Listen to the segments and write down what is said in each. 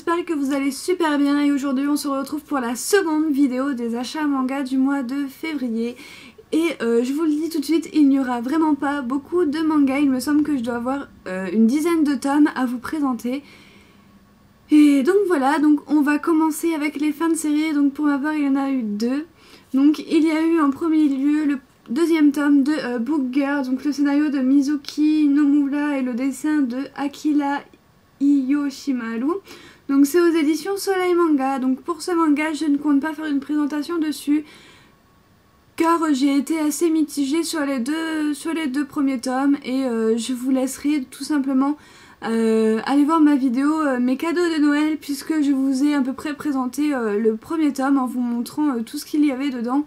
j'espère que vous allez super bien et aujourd'hui on se retrouve pour la seconde vidéo des achats manga du mois de février. Et je vous le dis tout de suite, il n'y aura vraiment pas beaucoup de mangas, il me semble que je dois avoir une dizaine de tomes à vous présenter. Et donc voilà, donc on va commencer avec les fins de série, donc pour ma part il y en a eu deux. Donc il y a eu en premier lieu le deuxième tome de Book Girl, donc le scénario de Mizuki Nomura et le dessin de Akira Yoshimaru. Donc c'est aux éditions Soleil Manga. Donc pour ce manga je ne compte pas faire une présentation dessus car j'ai été assez mitigée sur les deux premiers tomes et je vous laisserai tout simplement aller voir ma vidéo mes cadeaux de Noël, puisque je vous ai à peu près présenté le premier tome en vous montrant tout ce qu'il y avait dedans.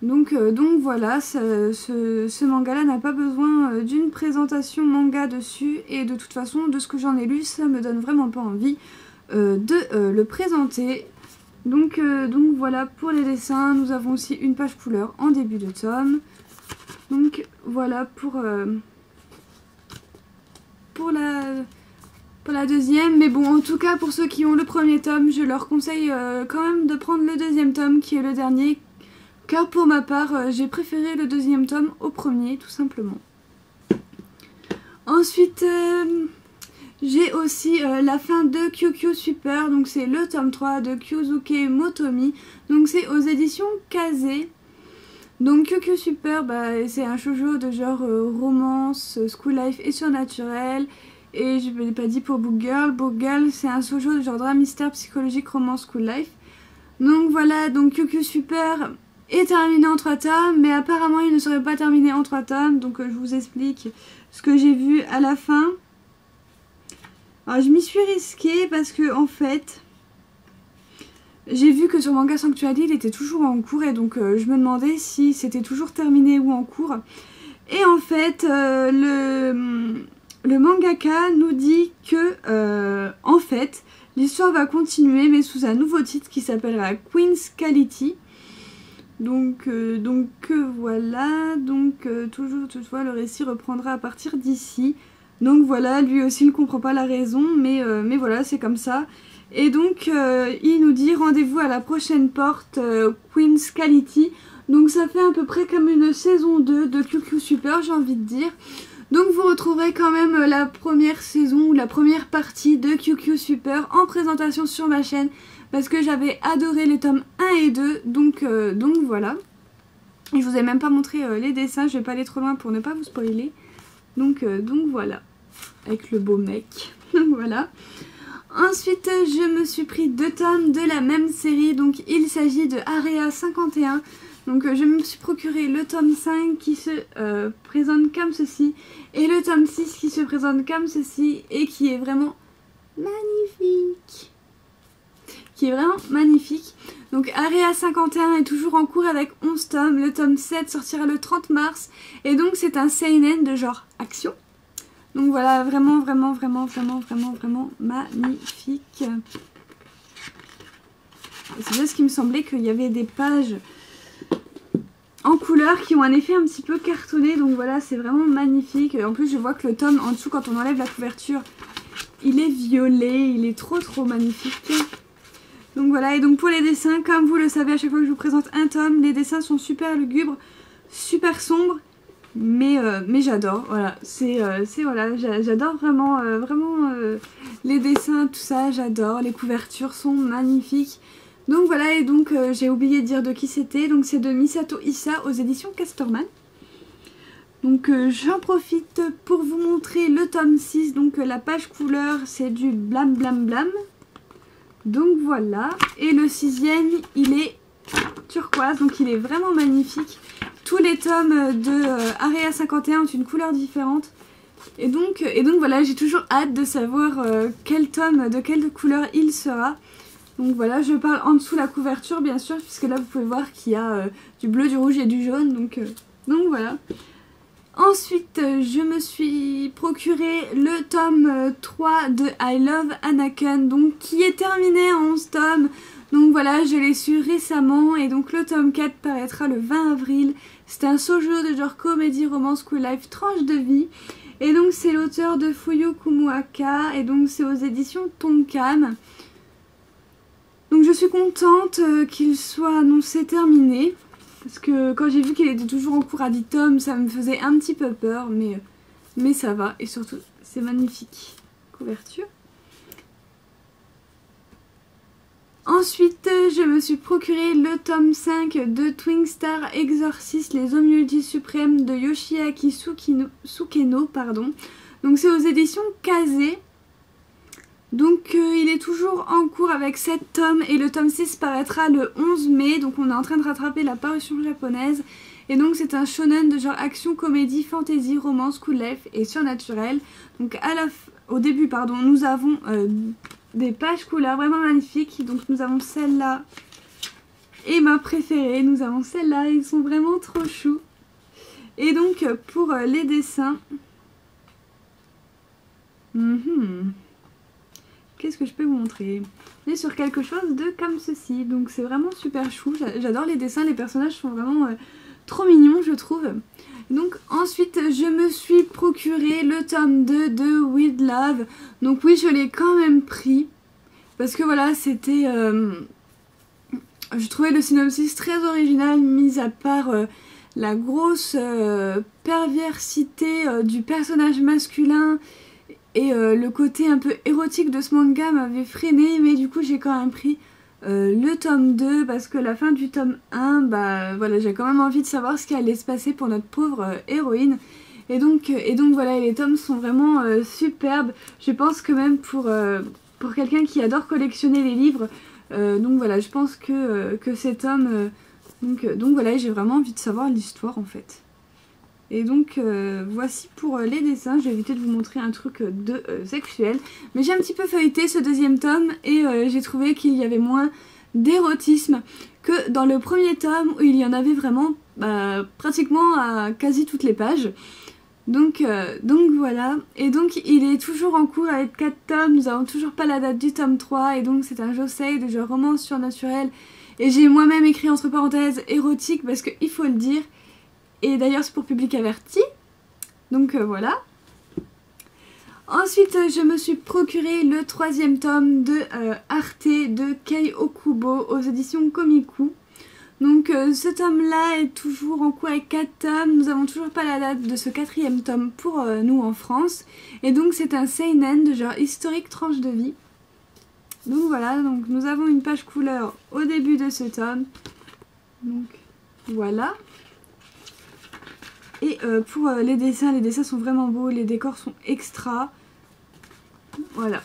Donc voilà, ce manga là n'a pas besoin d'une présentation manga dessus, et de toute façon de ce que j'en ai lu ça me donne vraiment pas envie de le présenter. Donc voilà pour les dessins. Nous avons aussi une page couleur en début de tome. Donc voilà pour la deuxième. Mais bon, en tout cas pour ceux qui ont le premier tome, je leur conseille quand même de prendre le deuxième tome qui est le dernier, car pour ma part j'ai préféré le deuxième tome au premier tout simplement. Ensuite j'ai aussi la fin de QQ Super, donc c'est le tome 3 de Kyuzuke Motomi, donc c'est aux éditions Kazé. Donc QQ Super, c'est un shoujo de genre romance, school life et surnaturel. Et je ne l'ai pas dit pour Book Girl. Book Girl c'est un shoujo de genre drame, mystère, psychologique, romance, school life. Donc voilà, donc QQ Super est terminé en 3 tomes, mais apparemment il ne serait pas terminé en 3 tomes. Donc je vous explique ce que j'ai vu à la fin. Alors je m'y suis risquée parce que en fait j'ai vu que sur Manga Sanctuary il était toujours en cours, et donc je me demandais si c'était toujours terminé ou en cours. Et en fait le mangaka nous dit que en fait l'histoire va continuer, mais sous un nouveau titre qui s'appellera Queen's Quality. Donc voilà, toujours toutefois le récit reprendra à partir d'ici. Donc voilà, lui aussi ne comprend pas la raison, mais voilà, c'est comme ça. Et donc il nous dit rendez-vous à la prochaine porte, Queen's Quality. Donc ça fait à peu près comme une saison 2 de QQ Super, j'ai envie de dire. Donc vous retrouverez quand même la première saison ou la première partie de QQ Super en présentation sur ma chaîne, parce que j'avais adoré les tomes 1 et 2, donc voilà. Et je vous ai même pas montré les dessins, je vais pas aller trop loin pour ne pas vous spoiler. Donc voilà, avec le beau mec, voilà. Ensuite je me suis pris 2 tomes de la même série, donc il s'agit de Area 51. Donc je me suis procuré le tome 5 qui se présente comme ceci, et le tome 6 qui se présente comme ceci, et qui est vraiment magnifique. Donc Area 51 est toujours en cours avec 11 tomes, le tome 7 sortira le 30 mars, et donc c'est un seinen de genre action. Donc voilà, vraiment magnifique. C'est juste qu'il me semblait qu'il y avait des pages en couleur qui ont un effet un petit peu cartonné, donc voilà, c'est vraiment magnifique. En plus je vois que le tome en dessous, quand on enlève la couverture, il est violet, il est trop magnifique. Donc voilà, et donc pour les dessins, comme vous le savez à chaque fois que je vous présente un tome, les dessins sont super lugubres, super sombres, mais j'adore. Voilà, voilà, j'adore vraiment les dessins, tout ça, j'adore. Les couvertures sont magnifiques. Donc voilà, et donc j'ai oublié de dire de qui c'était, donc c'est de Misato Issa aux éditions Casterman. Donc j'en profite pour vous montrer le tome 6, donc la page couleur c'est du blam blam blam. Donc voilà, et le 6e il est turquoise, donc il est vraiment magnifique. Tous les tomes de Area 51 ont une couleur différente. Et donc voilà, j'ai toujours hâte de savoir quel tome, de quelle couleur il sera. Donc voilà, je parle en dessous la couverture bien sûr, puisque là vous pouvez voir qu'il y a du bleu, du rouge et du jaune, donc voilà. Ensuite, je me suis procuré le tome 3 de I Love Anakin, donc qui est terminé en 11 tomes. Donc voilà, je l'ai su récemment, et donc le tome 4 paraîtra le 20 avril. C'est un shoujo de genre comédie, romance, school life, tranche de vie. Et donc c'est l'auteur de Fuyu Kumuaka, et donc c'est aux éditions Tonkam. Donc je suis contente qu'il soit annoncé terminé. Parce que quand j'ai vu qu'il était toujours en cours à 10 tomes, ça me faisait un petit peu peur. Mais ça va. Et surtout, c'est magnifique. Couverture. Ensuite, je me suis procuré le tome 5 de Twin Star Exorcist, les Onmyoji suprêmes de Yoshiaki Sukeno, pardon. Donc c'est aux éditions Kazé. Donc il est toujours en cours avec 7 tomes et le tome 6 paraîtra le 11 mai. Donc on est en train de rattraper la parution japonaise. Et donc c'est un shonen de genre action, comédie, fantasy, romance, school life et surnaturel. Donc au début, pardon, nous avons des pages couleurs vraiment magnifiques. Donc nous avons celle-là et ma préférée. Nous avons celle-là, ils sont vraiment trop choux. Et donc pour les dessins... Qu'est-ce que je peux vous montrer? On est sur quelque chose de comme ceci. Donc c'est vraiment super chou. J'adore les dessins, les personnages sont vraiment trop mignons je trouve. Donc ensuite je me suis procuré le tome 2 de With Love. Donc oui, je l'ai quand même pris. Parce que voilà, c'était... je trouvais le synopsis très original, mis à part la grosse perversité du personnage masculin. Et le côté un peu érotique de ce manga m'avait freiné, mais du coup j'ai quand même pris le tome 2 parce que la fin du tome 1, bah voilà, j'ai quand même envie de savoir ce qui allait se passer pour notre pauvre héroïne. Et donc voilà, les tomes sont vraiment superbes. Je pense que même pour quelqu'un qui adore collectionner les livres, donc voilà, je pense que ces tomes... donc voilà, j'ai vraiment envie de savoir l'histoire en fait. Et donc voici pour les dessins. Je vais éviter de vous montrer un truc de sexuel. Mais j'ai un petit peu feuilleté ce deuxième tome et j'ai trouvé qu'il y avait moins d'érotisme que dans le premier tome où il y en avait vraiment pratiquement à quasi toutes les pages. Donc voilà. Et donc il est toujours en cours avec 4 tomes. Nous n'avons toujours pas la date du tome 3. Et donc c'est un josei de genre romance surnaturelle. Et j'ai moi-même écrit entre parenthèses érotique parce qu'il faut le dire. Et d'ailleurs c'est pour public averti. Donc voilà. Ensuite je me suis procuré le 3e tome de Arte de Kei Okubo aux éditions Komiku. Donc ce tome là est toujours en cours avec 4 tomes. Nous n'avons toujours pas la date de ce 4e tome pour nous en France. Et donc c'est un seinen de genre historique tranche de vie. Donc voilà, donc nous avons une page couleur au début de ce tome. Donc voilà. Et pour les dessins sont vraiment beaux, les décors sont extra. Voilà.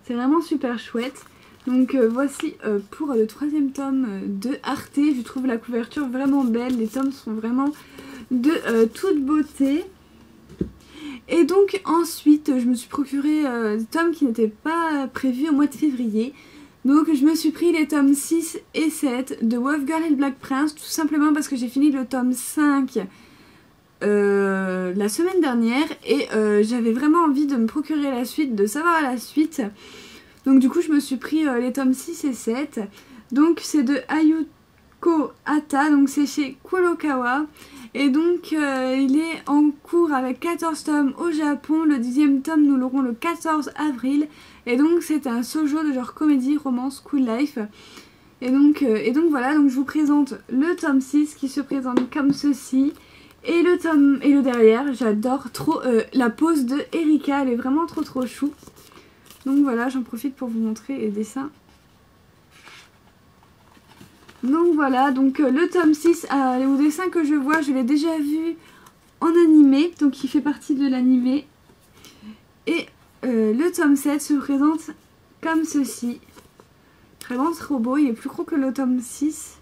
C'est vraiment super chouette. Donc voici pour le 3e tome de Arte. Je trouve la couverture vraiment belle, les tomes sont vraiment de toute beauté. Et donc ensuite je me suis procuré des tomes qui n'étaient pas prévus au mois de février. Donc je me suis pris les tomes 6 et 7 de Wolf Girl et le Black Prince, tout simplement parce que j'ai fini le tome 5 la semaine dernière et j'avais vraiment envie de me procurer la suite, de savoir la suite. Donc du coup je me suis pris les tomes 6 et 7. Donc c'est de Ayuko Hata, donc c'est chez Kurokawa. Et donc il est en cours avec 14 tomes au Japon. Le 10e tome nous l'aurons le 14 avril. Et donc c'est un shoujo de genre comédie, romance, school life. Et donc voilà, donc je vous présente le tome 6 qui se présente comme ceci. Et le derrière, j'adore trop la pose de Erika, elle est vraiment trop chou. Donc voilà, j'en profite pour vous montrer les dessins. Donc voilà, donc le tome 6, au dessin que je vois, je l'ai déjà vu en animé, donc il fait partie de l'animé. Et le tome 7 se présente comme ceci. Vraiment trop beau, il est plus gros que le tome 6.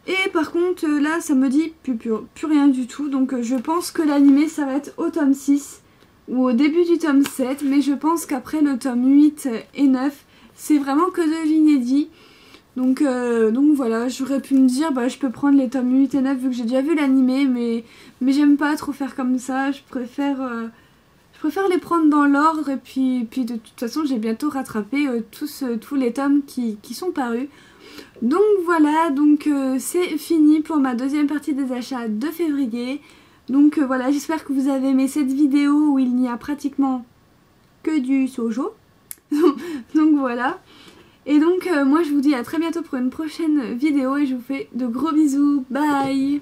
Et par contre là ça me dit plus rien du tout, donc je pense que l'animé s'arrête au tome 6 ou au début du tome 7, mais je pense qu'après le tome 8 et 9 c'est vraiment que de l'inédit. Donc voilà, j'aurais pu me dire je peux prendre les tomes 8 et 9 vu que j'ai déjà vu l'animé, mais j'aime pas trop faire comme ça, je préfère les prendre dans l'ordre et puis de toute façon j'ai bientôt rattrapé tous les tomes qui sont parus. Donc voilà, donc c'est fini pour ma deuxième partie des achats de février. Donc voilà, j'espère que vous avez aimé cette vidéo où il n'y a pratiquement que du shoujo. Donc voilà. Et donc moi je vous dis à très bientôt pour une prochaine vidéo et je vous fais de gros bisous. Bye!